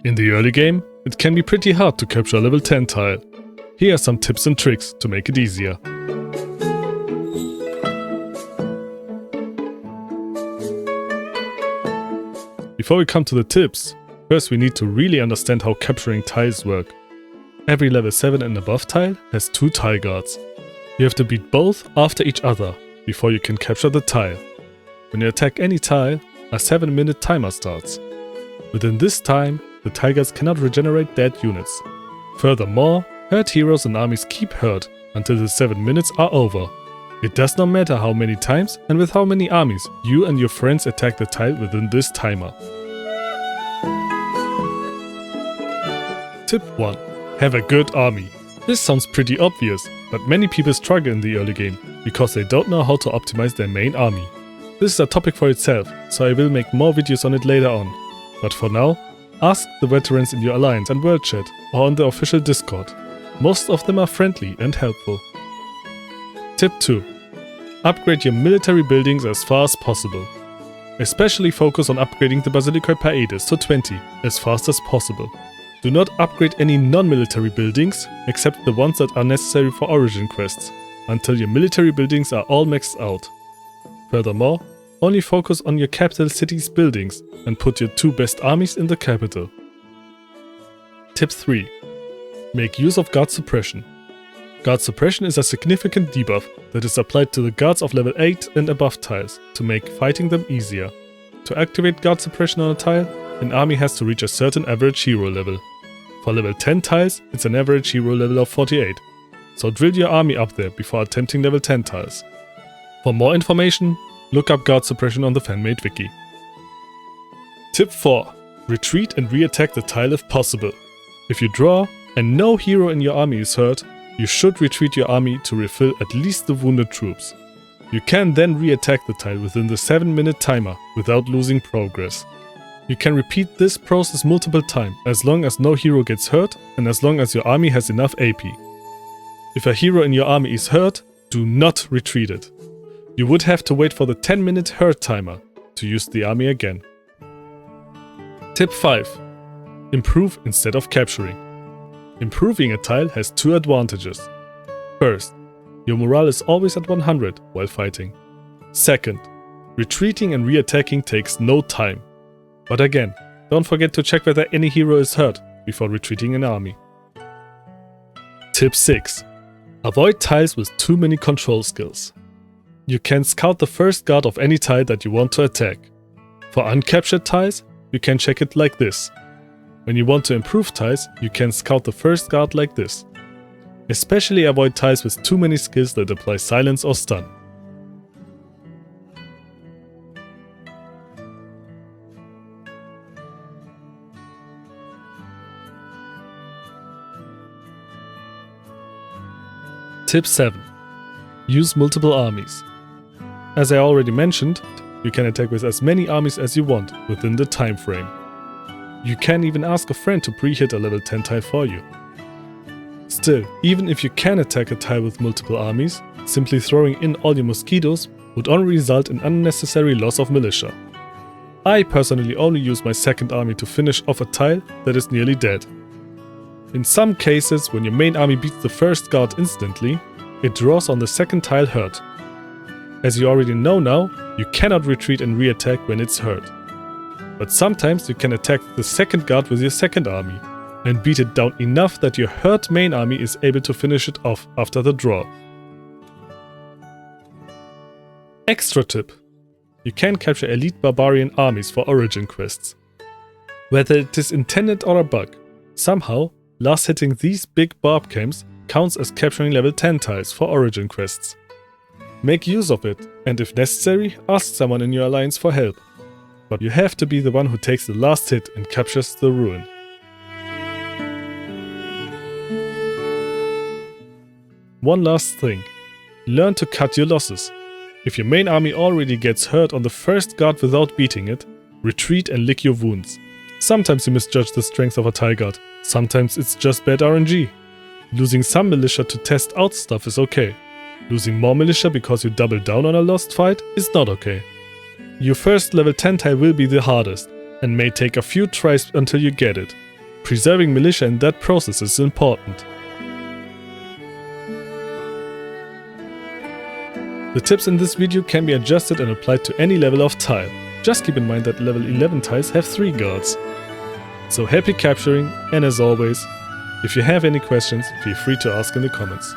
In the early game, it can be pretty hard to capture a level 10 tile. Here are some tips and tricks to make it easier. Before we come to the tips, first we need to really understand how capturing tiles work. Every level 7 and above tile has 2 tile guards. You have to beat both after each other before you can capture the tile. When you attack any tile, a 7-minute timer starts. Within this time, the tile guards cannot regenerate dead units. Furthermore, hurt heroes and armies keep hurt until the 7 minutes are over. It does not matter how many times and with how many armies you and your friends attack the tile within this timer. Tip 1. Have a good army. This sounds pretty obvious, but many people struggle in the early game because they don't know how to optimize their main army. This is a topic for itself, so I will make more videos on it later on. But for now, ask the veterans in your alliance and world chat or on the official Discord. Most of them are friendly and helpful. Tip 2. Upgrade your military buildings as far as possible. Especially focus on upgrading the Basilica Paedes to 20 as fast as possible. Do not upgrade any non-military buildings except the ones that are necessary for origin quests, until your military buildings are all maxed out. Furthermore, only focus on your capital city's buildings and put your 2 best armies in the capital. Tip 3. Make use of Guard Suppression. Guard Suppression is a significant debuff that is applied to the guards of level 8 and above tiles to make fighting them easier. To activate Guard Suppression on a tile, an army has to reach a certain average hero level. For level 10 tiles, it's an average hero level of 48, so drill your army up there before attempting level 10 tiles. For more information, look up Guard Suppression on the fanmade wiki. Tip 4. Retreat and re-attack the tile if possible. If you draw and no hero in your army is hurt, you should retreat your army to refill at least the wounded troops. You can then re-attack the tile within the 7-minute timer without losing progress. You can repeat this process multiple times as long as no hero gets hurt and as long as your army has enough AP. If a hero in your army is hurt, do not retreat it. You would have to wait for the 10-minute hurt timer to use the army again. Tip 5. Improve instead of capturing. Improving a tile has 2 advantages. First, your morale is always at 100 while fighting. Second, retreating and re-attacking takes no time. But again, don't forget to check whether any hero is hurt before retreating an army. Tip 6. Avoid tiles with too many control skills. You can scout the first guard of any tile that you want to attack. For uncaptured tiles, you can check it like this. When you want to improve tiles, you can scout the first guard like this. Especially avoid tiles with too many skills that apply silence or stun. Tip 7. Use multiple armies. As I already mentioned, you can attack with as many armies as you want within the time frame. You can even ask a friend to pre-hit a level 10 tile for you. Still, even if you can attack a tile with multiple armies, simply throwing in all your mosquitoes would only result in unnecessary loss of militia. I personally only use my second army to finish off a tile that is nearly dead. In some cases, when your main army beats the first guard instantly, it draws on the second tile hurt. As you already know now, you cannot retreat and re-attack when it's hurt. But sometimes you can attack the second guard with your second army, and beat it down enough that your hurt main army is able to finish it off after the draw. Extra tip. You can capture elite barbarian armies for origin quests. Whether it is intended or a bug, somehow, last hitting these big barb camps counts as capturing level 10 tiles for origin quests. Make use of it, and if necessary, ask someone in your alliance for help. But you have to be the one who takes the last hit and captures the ruin. One last thing. Learn to cut your losses. If your main army already gets hurt on the first guard without beating it, retreat and lick your wounds. Sometimes you misjudge the strength of a tile guard, sometimes it's just bad RNG. Losing some militia to test out stuff is okay. Losing more militia because you double down on a lost fight is not okay. Your first level 10 tile will be the hardest, and may take a few tries until you get it. preserving militia in that process is important. The tips in this video can be adjusted and applied to any level of tile. Just keep in mind that level 11 tiles have 3 guards. So happy capturing, and as always, if you have any questions, feel free to ask in the comments.